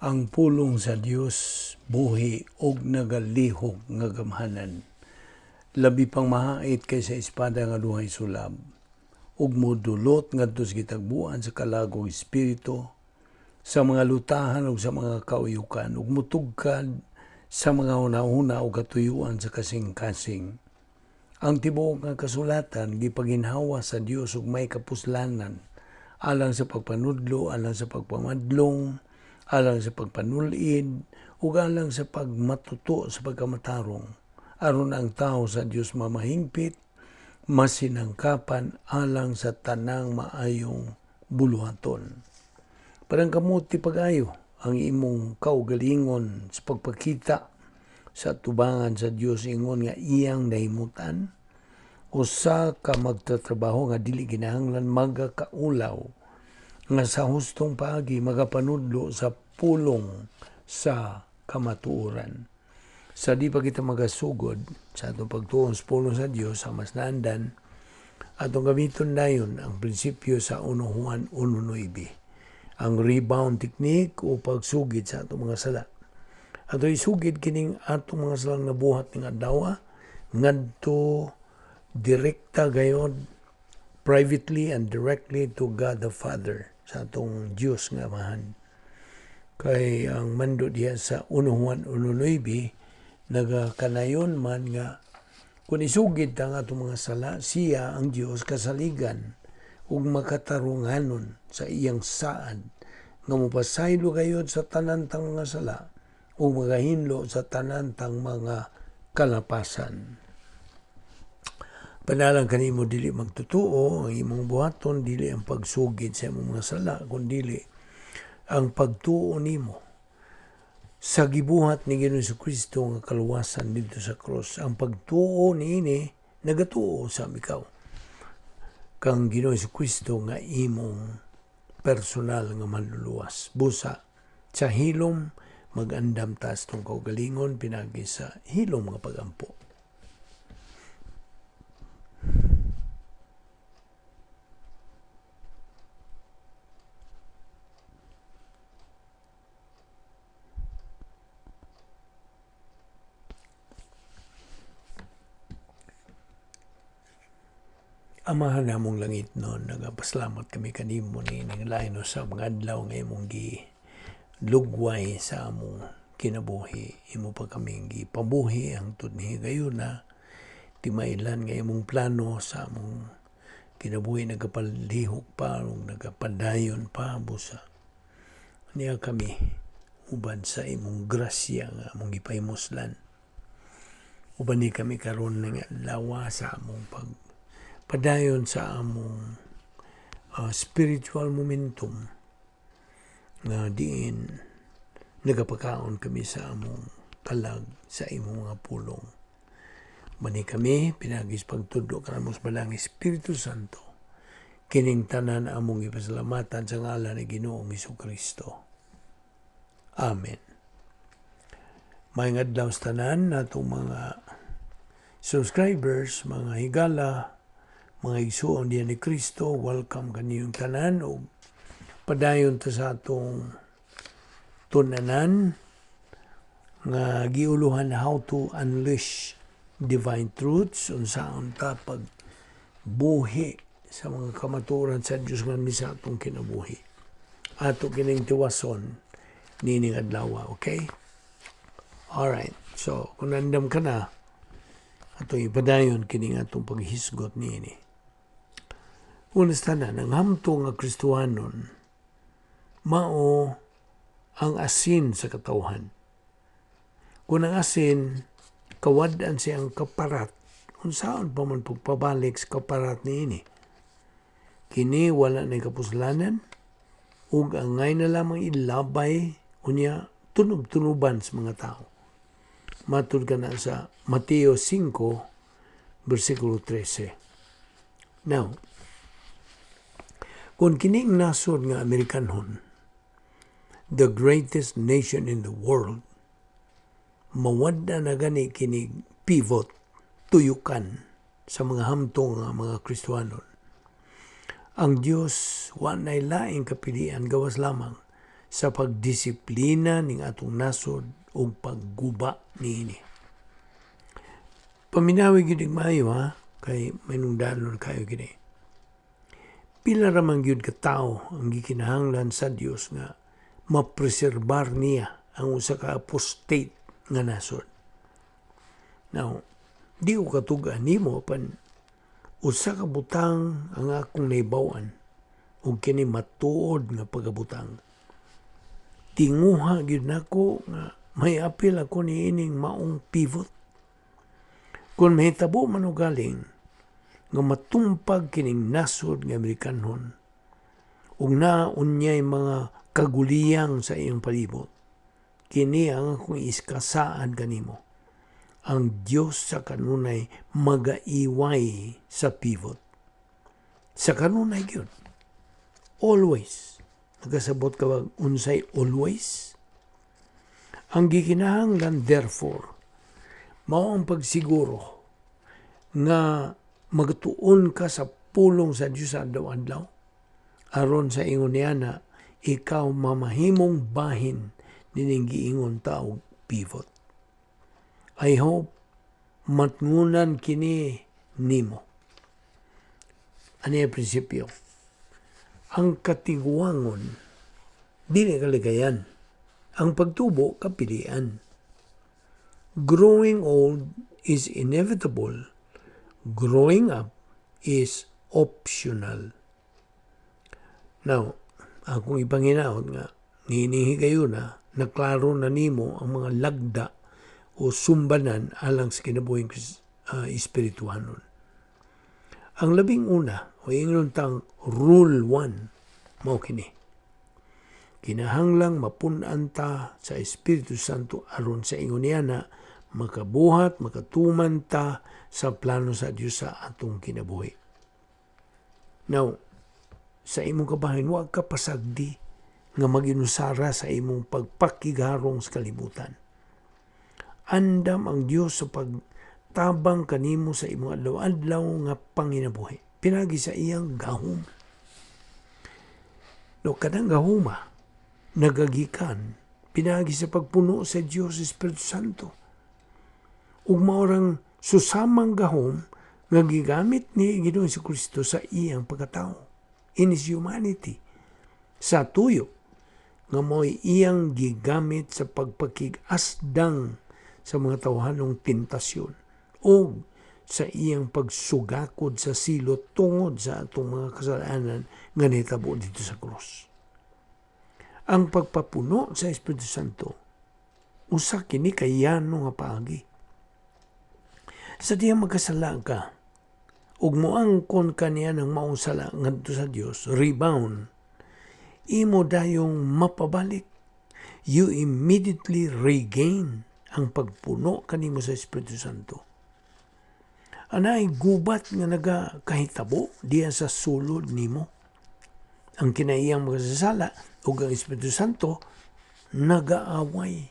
Ang pulong sa Dios buhi og nagalihok nga gamhanan. Labi pang mahait kaysa espada nga duhay sulab. Ug modulot ngadto sa gitagbuan sa kalagong espiritu, sa mga lutahan ug sa mga kauyukan, ug mutugkad sa mga hunahuna ug katuyuan sa kasing-kasing. Ang tibuok nga kasulatan gipaginhawa sa Dios ug may kapuslanan alang sa pagpanudlo, alang sa pagpamadlong, alang sa pagpanulid, ug alang sa pagmatuto sa pagkamatarong, aron ang tao sa Dios mamahingpit, masinangkapan alang sa tanang maayong buluhaton. Parang kamuti pag-ayo ang imong kaugalingon sa pagpakita sa tubangan sa Dios ingon nga iyang nahimutan, usa ka magtatrabaho nga dili kinahanglan magakaulaw nga sa hustong paagi magapanudlo sa pulong sa kamatuoran. Sa di pa kita magasugod sa atong pagtuon sa pulong sa Dios sa mas naandan, atong gamiton dayon ang prinsipyo sa 1 Juan 1:9, ang rebound technique o pagsugid sa atong mga sala. Ato isugid kining atong mga salang nabuhat ng adlaw ngadto direkta gayod, privately and directly to God the Father, sa atong Diyos nga Amahan. Kay ang mando diya sa 1 Juan 1:9 nagakanayon man nga kung isugid ang atong mga sala, siya ang Diyos kasaligan ug makatarunganon sa iyang saad nga mopasaylo gayod sa tanan tang mga sala o magahinlo sa tanan tang mga kalapasan. Panalang kanimo dili magtutuo, ang imong buhaton dili ang pagsugid sa imong mga sala, kundi ang pagtuo nimo sa gibuhat ni Ginoong Jesucristo nga kaluwasan dito sa cross. Ang pagtuo niini nagatuo sa ikaw kang Ginoong Jesucristo nga imong personal nga manluluwas. Busa sa hilom mag-andam taas tong kaugalingon pinagi sa hilom nga pagampo. Amahan namong langit noon, nagapasalamat kami kanimo ni lain sa mga adlaw nga imong lugway sa among kinabuhi. Imo pa kami gipabuhi hangtod ni gayuna, timailan nga imong plano sa among kinabuhi nagapalihok pa ug nagapadayon pa busa. Niya kami uban sa imong grasya nga among gipahimoslan. Uban ni kami karon nga lawa sa among padayon sa among spiritual momentum nga diin nagapakaon kami sa among kalag sa imong mga pulong. Mani kami pinagis pagtudlo kanamo sa balang Espiritu Santo, kining tanan among ipasalamatan sa ngalan ni Ginoong Jesucristo. Amen. Maayong adlaw sa tanan natong mga subscribers, mga higala, mga igsuon diyan ni Kristo, welcome kaniyong tanan o padayon ta sa atong tunanan nga giuluhan how to unleash divine truths, unsaon ta pagbuhi sa mga kamatuoran sa Dios nga misa atong kinabuhi. Ato kining tiwason nining adlaw, okay? Alright, so kung nandam ka na, atong ipadayon kining atong paghisgot niini. Unas tanan, ang hamto nga Kristohanon, mao ang asin sa katawhan. Kung ang asin, kawad-an siyang kaparat, kung saan pa man pagpabalik sa kaparat niini. Kini wala na kapuslanan, ug angay na lamang ilabay, unya tunob-tunuban sa mga tao. Matud ka na sa Mateo 5, versikulo 13. Now, kung kining nasod nga Amerikanhon, the greatest nation in the world, mawadda na gani kining pivot, tuyukan sa mga hamtong nga mga Kristohanon. Ang Diyos wa nay laing kapilian gawas lamang sa pagdisiplina ning atong nasod o pagguba niini. Paminawi gyud maayo ha, kay manungdalon kayo gini. Pila ra man gyud ka tawo ang gikinahanglan sa Dios nga mapreserbar niya ang usa ka apostate nga nasod. Now, di ko katugan nimo pan usa ka butang ang akong naibawan ug kini matuod nga pagabutang. Tinguha gyud nako nga may apil ako niining maong pivot. Kung mahitabo man og galing nga matumpag kining nasod nga Amerikanhon ug naunyay mga kaguliyang sa iyong palibot, kini ang akong iskasaan kanimo. Ang Dios sa kanunay magaiway sa pivot. Sa kanunay gyud. Always. Nagasabot ka ba unsay always? Ang gikinahanglan therefore mao ang pagsiguro nga magtuon ka sa pulong sa Dios sa adlaw-adlaw aron sa ingon niya na ikaw mamahimong bahin nining giingon taog pivot. I hope matngunan kini nimo. Ano yung prinsipyo? Ang katiguangon dili kaligayan. Ang pagtubo kapilian. Growing old is inevitable. Growing up is optional. Now, akong ipanginaot nga, ninihi kayo na, naklaro na nimo ang mga lagda o sumbanan alang sa kinabuhing espirituhanon. Ang labing una, o ingon tang Rule 1, mao kini. Kinahanglang mapunan ta sa Espiritu Santo aron sa ingon niya na makabuhat, makatuman ta sa plano sa Dios sa atong kinabuhi. Now, sa imong kabahin, huwag ka pasagdi nga maginusara sa imong pagpakigarong sa kalibutan. Andam ang Dios sa pagtabang kanimo sa imong adlaw-adlaw nga panginabuhi. Pinagi sa iyang gahom. No, kanang gahuma, nagagikan, pinagi sa pagpuno sa Dios Espiritu Santo. Ug maorang susamang gahom nga gigamit ni Ginoong Jesucristo sa iyang pagkatao in His humanity. Sa tuyo nga mo'y iyang gigamit sa pagpakig-asdang sa mga tawhanong tentasyon o sa iyang pagsugakod sa silot tungod sa atong mga kasalanan nga nahitabo dito sa krus. Ang pagpapuno sa Espiritu Santo usa kini kayano nga paagi. Sa diya magkasala ka, ug moangkon kaniya ng maong sala ngadto sa Dios, rebound, imo dayong mapabalik. You immediately regain ang pagpuno kanimo sa Espiritu Santo. Anay gubat nga nagakahitabo diya sa sulod nimo. Ang kinaiyang magkasala ug ang Espiritu Santo nagaaway,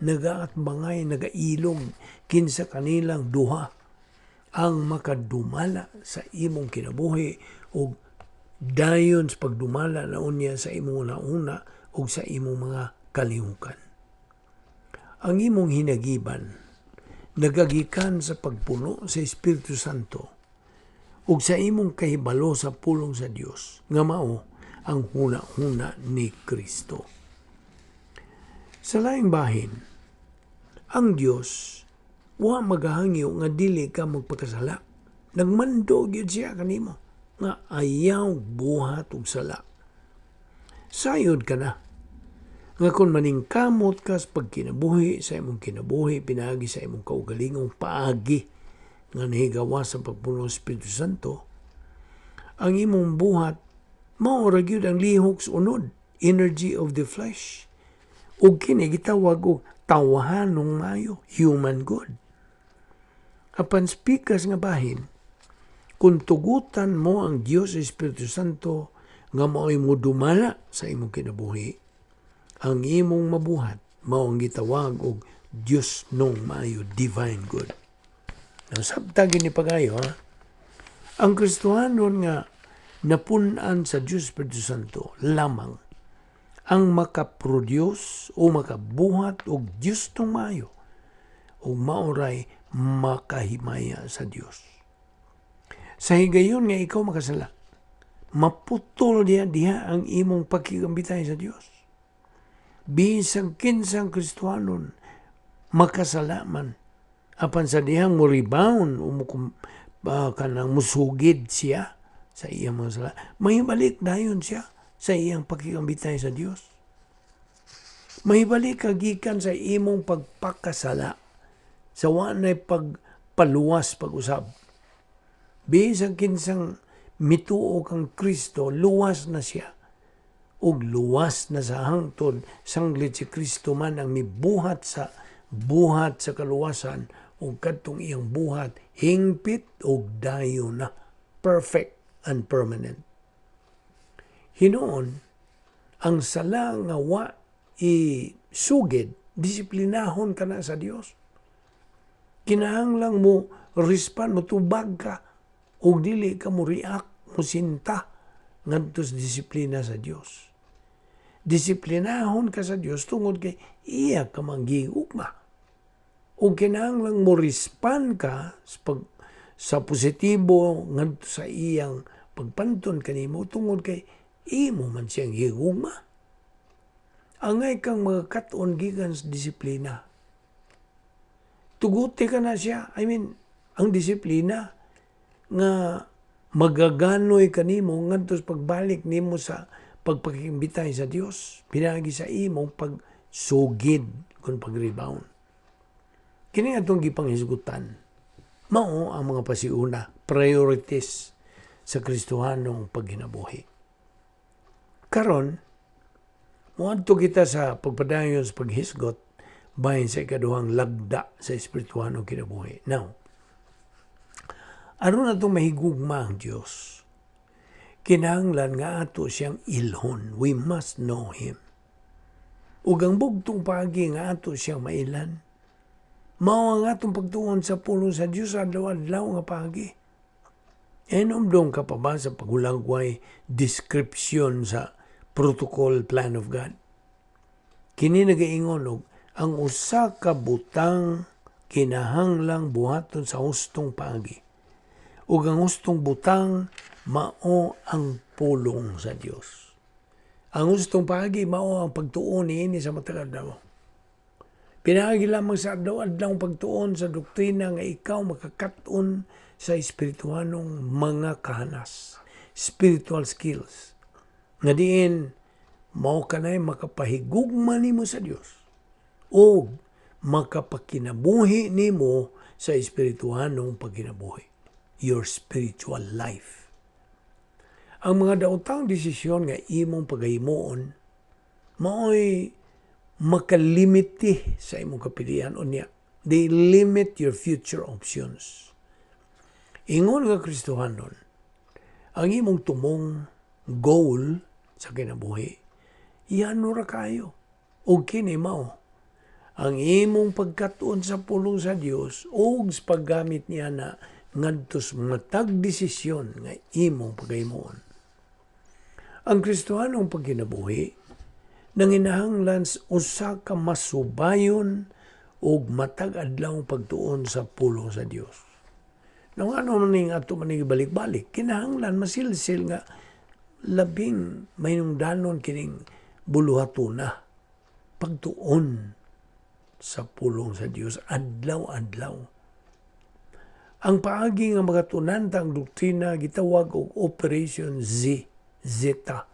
nagaatbangay, nagailog kinsa kanilang duha ang makadumala sa imong kinabuhi ug dayon sa pagdumala na unya sa imong una ug sa imong mga kalihukan. Ang imong hinagiban nagagikan sa pagpuno sa Espiritu Santo ug sa imong kahibalo sa pulong sa Dios nga mao ang huna-huna ni Kristo. Sa laing bahin, ang Dios wa magahangyo nga dili ka magpakasala. Nagmando gyud siya kanimo nga ayaw buhat og sala. Sayod ka na nga kung maningkamot ka sa pagkinabuhi sa imong kinabuhi pinaagi sa imong kaugalingong paagi nga nahigawa sa pagpuno sa Espiritu Santo, ang imong buhat mao ra gyud ang lihok sa unod, energy of the flesh. Ug kini gitawag og tawahanong mayo, human good. Apan spikas nga bahin, kung tugutan mo ang Dios Espiritu Santo nga mao'y modumala sa imong kinabuhi, ang imong mabuhat mao ang gitawag og Dios nung maayo, divine good. Now, sabtagin ni pagayo ha, ang Kristohanon nga napunan sa Dios Espiritu Santo lamang ang makaproduce o makabuhat og Dios tong maayo o maoray makahimaya sa Dios. Sa higayon nga ikaw makasala, maputol diha ang imong pagkigambitay sa Dios. Bisag kinsang Kristohanon makasala man, apan sa dihang mo rebound o kanang musugid siya sa iyang mga sala, mahibalik dayon siya sa iyang pagkigambitay sa Dios. Mahibalik kagikan sa imong pagpakasala sa wanay pagpaluwas pag-usab. Bisag kinsang mituo kang Kristo, luwas na siya. Ug luwas na sa hangtod sanglit si Kristo man ang mibuhat sa kaluwasan ug kadtong iyang buhat hingpit ug dayo na, perfect and permanent. Hinuon ang sala nga wa isugid, disiplinahon ka na sa Dios. Kinahanglang mo respond, mo tubag ka ug dili ka mo react, mo sinta ngadto sa disiplina sa Dios. Disiplinahon ka sa Dios tungod kay iya ka manggihugma. Ug kinahanglang mo respond ka sa positibo ngadto sa iyang pagpanton kanimo tungod kay imo man siyang higugma. Angay kang magkat-on gikan sa disiplina. Tuguti ka na siya. Ang disiplina nga magaganoy kanimo ngadto sa pagbalik nimo sa pagpakimbitay sa Dios, pinagi sa imong pagsugid kung pag-rebound. Kini atong gipanghisgutan, mao ang mga pasiuna, priorities sa Kristohanong paghinabuhi. Karon, muadto kita sa pagpadayon sa paghisgot bahin sa ikaduhang lagda sa espirituhanong kinabuhi. Now, aron atong mahigugma ang Dios, kinahanglan nga ato siyang ilhon. We must know Him. Ug ang bugtong pagi nga ato siyang mailan, mao ang atong pagtuon sa pulong sa Dios adlaw-adlaw nga pagi. Enomdom ka pa ba sa paghulagway description sa protocol plan of God? Kini nagaingon og ang usa ka butang kinahanglang buhaton sa hustong pagi. Ug ang hustong butang mao ang pulong sa Dios. Ang hustong pagi mao ang pagtuon niini sa matag adlaw. Pinagi lamang sa adlaw-adlaw pagtuon sa doktrina nga ikaw makakaton sa espirituhanong mga kahanas, spiritual skills. Nga diin mao kanay makapahigugma nimo sa Dios o makapakinabuhi nimo sa espirituhanong pagkinabuhi, your spiritual life. Ang mga daotang desisyon nga imong paghimuon mao'y makalimiti sa imong kapilian unya. They limit your future options. Ingon nga Kristohanon, ang imong tumong goal sa kinabuhi, iano ra kayo. O kini mao, ang imong pagkatuon sa pulong sa Dios o sa paggamit niya na ngadto sa matag desisyon nga imong paghimuon. Ang Kristohanong pagkinabuhi nanginahanglan usa ka masubayon ug matag adlaw pagtuon sa pulong sa Dios. Nang ano maning ato maning balik-balik, kinahanglan masilsil nga labing mahinungdanon kining buluhatuna pagtuon sa pulong sa Dios adlaw-adlaw. Ang paagi nga magatunantang doktrina gitawag og Operation Zeta.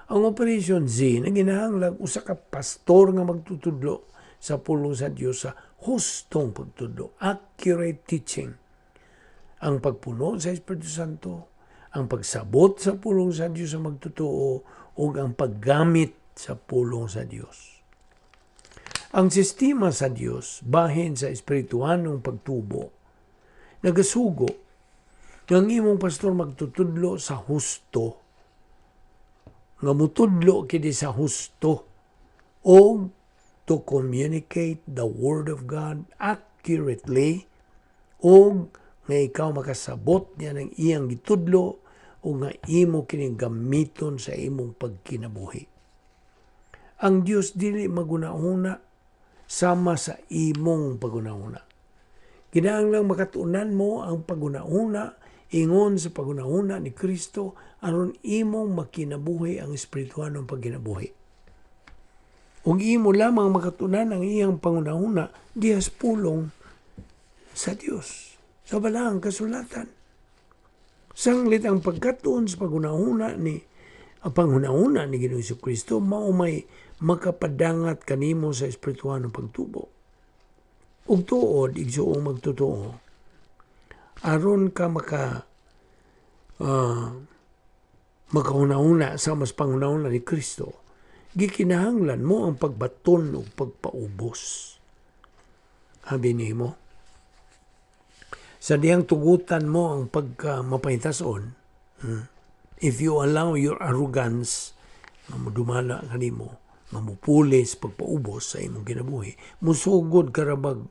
Ang Operation Z naginahanglan usa ka pastor nga magtutudlo sa pulong sa Dios sa hustong pagtudlo, accurate teaching. Ang pagpuno sa Espiritu Santo, ang pagsabot sa pulong sa Dios sa magtutuo ug ang paggamit sa pulong sa Dios. Ang sistema sa Dios bahin sa espirituhanong pagtubo nagasugo ng imong pastor magtutudlo sa husto nga mutudlo kini sa husto o to communicate the Word of God accurately o nga ikaw makasabot niya ng iyang gitudlo o nga imo kining gamiton sa imong pagkinabuhi. Ang Dios dili magunahuna sama sa imong pagunahuna. Kinahanglang makatunan mo ang pagunahuna ingon sa pagunahuna ni Kristo aron imong makinabuhi ang espirituhanong pagkinabuhi. Ug imo lamang makatunan ang iyang pangunahuna dihas pulong sa Dios. Sa balahang kasulatan. Sanglit ang pagkatuon sa pagunahuna ni panghunahuna ni Ginoong Jesucristo mao may makapadangat kanimo sa espirituhanong pagtubo. Ug tuod igsuong magtotoo aron ka makahunahuna sa mas panghunahuna ni Kristo, gikinahanglan mo ang pagbaton ug pagpaubos. Habi nimo, sa diyang tugutan mo ang pagkamapahitason, if you allow your arrogance nga modumala kanimo, nga mopulis pagpaubos sa imong kinabuhi, musugod karabag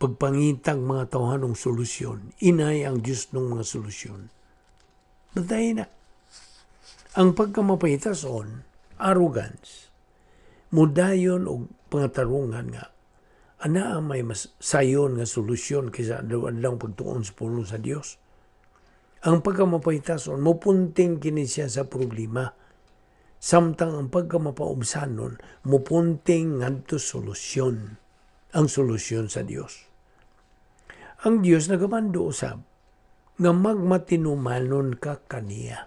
pagpangitang mga tawhanong solusyon. Inay ang Diyos ng mga solusyon. Bantay na. Ang pagkamapahitason, arrogance, mudayon o pangatarungan nga, ana may mas sayon nga solusyon kaysa adlaw pagtuon sa pulong sa Dios. Ang pagkamapahitason, mupunting kini siya sa problema. Samtang ang pagkamapaubsanon, mupunting ngadto solusyon. Ang solusyon sa Dios. Ang Dios nagamando usab nga magmatinumanon ka kaniya.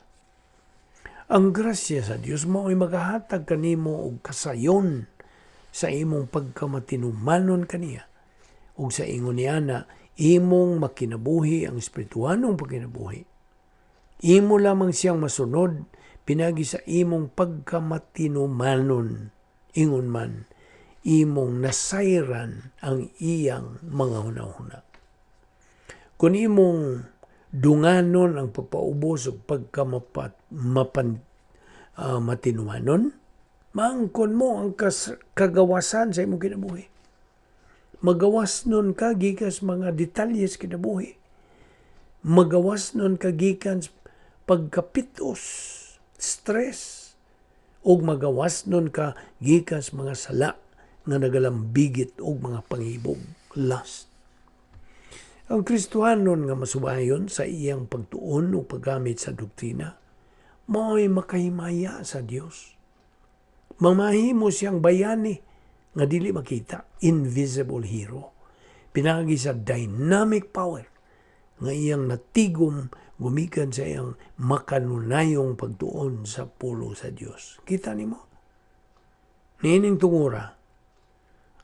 Ang grasya sa Dios mao'y magahatag kanimo og kasayon sa imong pagkamatinumanon kaniya. Ug sa ingon niya na imong makinabuhi ang espirituhanong pagkinabuhi. Imo lamang siyang masunod pinagi sa imong pagkamatinumanon. Ingon man, imong nasayran ang iyang mga hunahuna. Kung imong dunganon ang pagpaubos o pagkamatinumanon, maangkon mo ang kagawasan sa imong kinabuhi. Magawas nun ka gikas mga detalyes kinabuhi. Magawas nun ka gikan pagkapitos, stress, o magawas nun ka gikas mga sala nga nagalambigit og mga panghibog, lust. Ang Kristohanon nga masubayon sa iyang pagtuon o paggamit sa doktrina, mao'y makahimaya sa Dios. Mamahimo siyang bayani nga dili makita, invisible hero. Pinagi sa dynamic power nga iyang natigom gumikan sa iyang makanunayong pagtuon sa pulo sa Dios. Kita nimo? Nining tungura,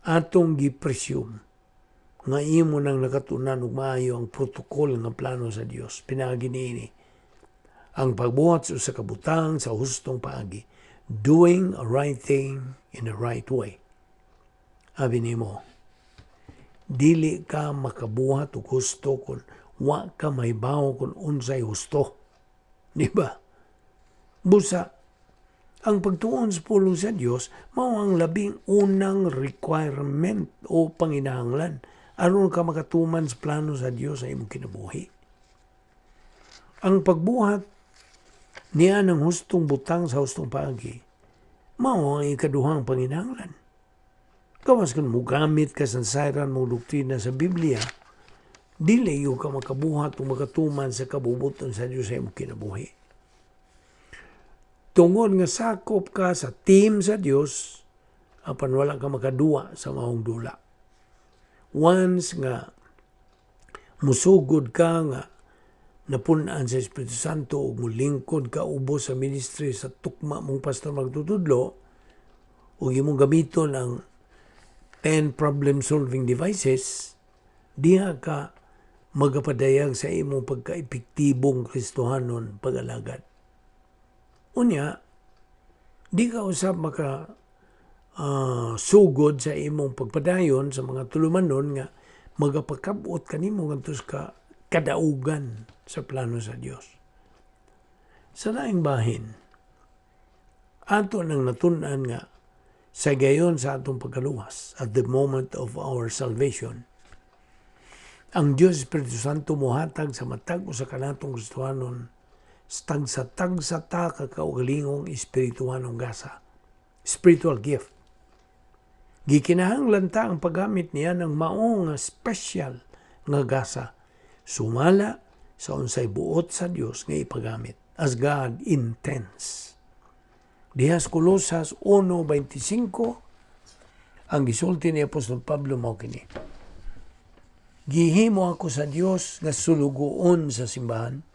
atong gipresume nga imo nang nakatunan ug maayo ang protokol nga plano sa Dios. Pinagi niini ang pagbuhat sa kabutang sa hustong paagi, doing a right thing in the right way. Abi nimo, dili ka makabuhat og husto kung wa ka mahibaw kung unsay husto. Di ba? Busa, ang pagtuon sa pulong sa Dios mao ang labing unang requirement o panginahanglan aron ka makatuman sa plano sa Dios sa imong kinabuhi. Ang pagbuhat niya ng hustong butang sa hustong paagi mao ang ikaduhang panginahanglan. Kamas kung mugamit ka sa sayran mong doktrina sa Biblia, dili ka makabuhat o makatuman sa kabubuton sa Diyos sa imong kinabuhi. Tungod nga sakop ka sa team sa Diyos, apan wala ka makaduwa sa maong dula. Once nga musugod ka nga napunan sa Espiritu Santo o mulingkod ka ubos sa ministry sa tukma mong pastor magtutudlo o imong gamiton ang 10 problem-solving devices, diha ka magapadayag sa imong pagka-epektibong Kristohanon pag-alagad. Unya, di ka usab sugod sa imong pagpadayon sa mga tulumanon nga magapakabot kanimo ngadto ka kadaugan sa plano sa Dios. Sa laing bahin, ato nang natun-an nga sa gayon sa atong pagkaluwas at the moment of our salvation, ang Diyos Espiritu Santo mohatag sa matag o sa kanatong Kristohanon tag sa ta kakaugalingong espirituhanong gasa spiritual gift. Gikinahanglan ta ang paggamit niya ng mao nga special nga gasa sumala sa unsay buot sa Dios nga ipagamit as God intends. Dihas Colosas 1:25 ang gisulti ni Apostol Pablo mao kini. Gihimo ako sa Dios nga sulugoon sa simbahan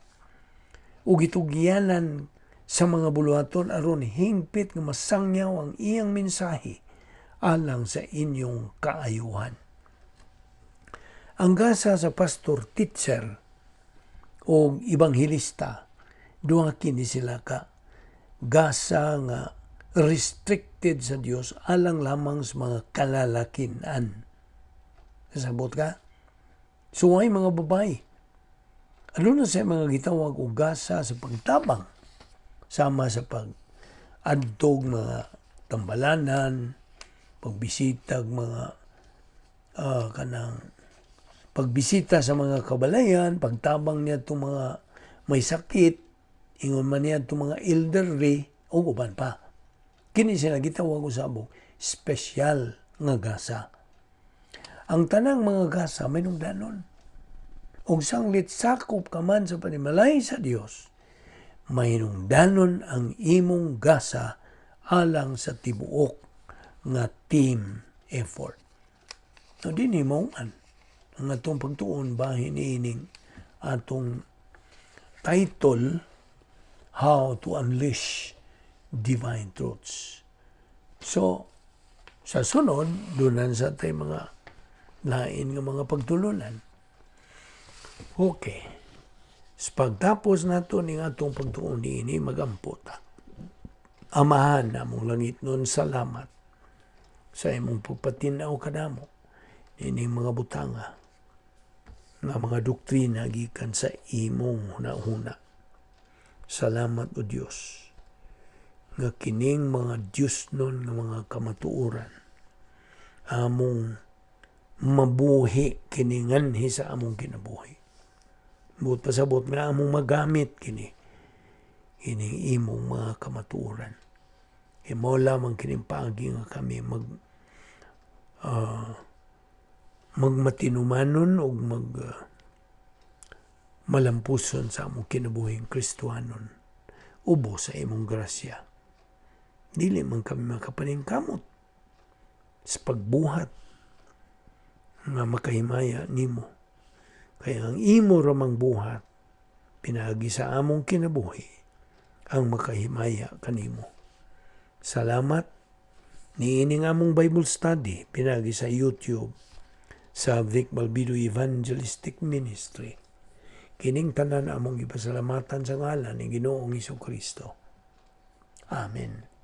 ug gitugyanan sa mga buluhaton aron hingpit nga masangyaw ang iyang mensahe alang sa inyong kaayuhan. Ang gasa sa pastor, teacher o ebanghelista, duha kini sila ka gasa nga restricted sa Dios alang lamang sa mga kalalakinan. Kasabot ka? So ay mga babae. Ano na sa mga gitawag o gasa sa pagtabang sama sa pag-adtog mga tambalanan, pagbisitag mga pagbisita sa mga kabalayan, pagtabang niya itong mga may sakit, ingon man niya itong mga elderly, o uban pa. Kini sila gitawag usabong special nga gasa. Ang tanang mga gasa may nungdanon. Og sanglit sakop ka man sa panimalay sa Dios, may nungdanon ang imong gasa alang sa tibuok nga team effort. No, din mo ang atong pagtuon bahin ining atong title, How to Unleash Divine Truths. So, sa sunod, dunan sa tay mga lain nga mga pagtulunan. Okay. Sa pagtapos nato ning atong pagtuon ini magampota. Amahan na mong langit nun, salamat sa imong pagpatinaw kadamo ining mga butanga nga mga doktrina gikan sa imong hunahuna. Salamat o Dios nga kining mga Dios nun nga mga kamatuoran among mabuhi kininganhi sa among kinabuhi. Buot pasabot nga among magamit kining imong mga kamatuoran. Mo lamang kining paagi nga kami magmatinumanon o malampuson sa among kinabuhing Kristohanon ubo sa imong grasya. Dili man kami makapaningkamot sa pagbuhat nga makahimaya nimo. Kaya ang imo ramang buhat pinaagi sa among kinabuhi ang makahimaya kanimo. Salamat niining among Bible study pinagi sa YouTube sa Vic Balbido Evangelistic Ministry. Kining tanan among gipasalamatan sa ngalan ni Ginoong Hesukristo. Amen.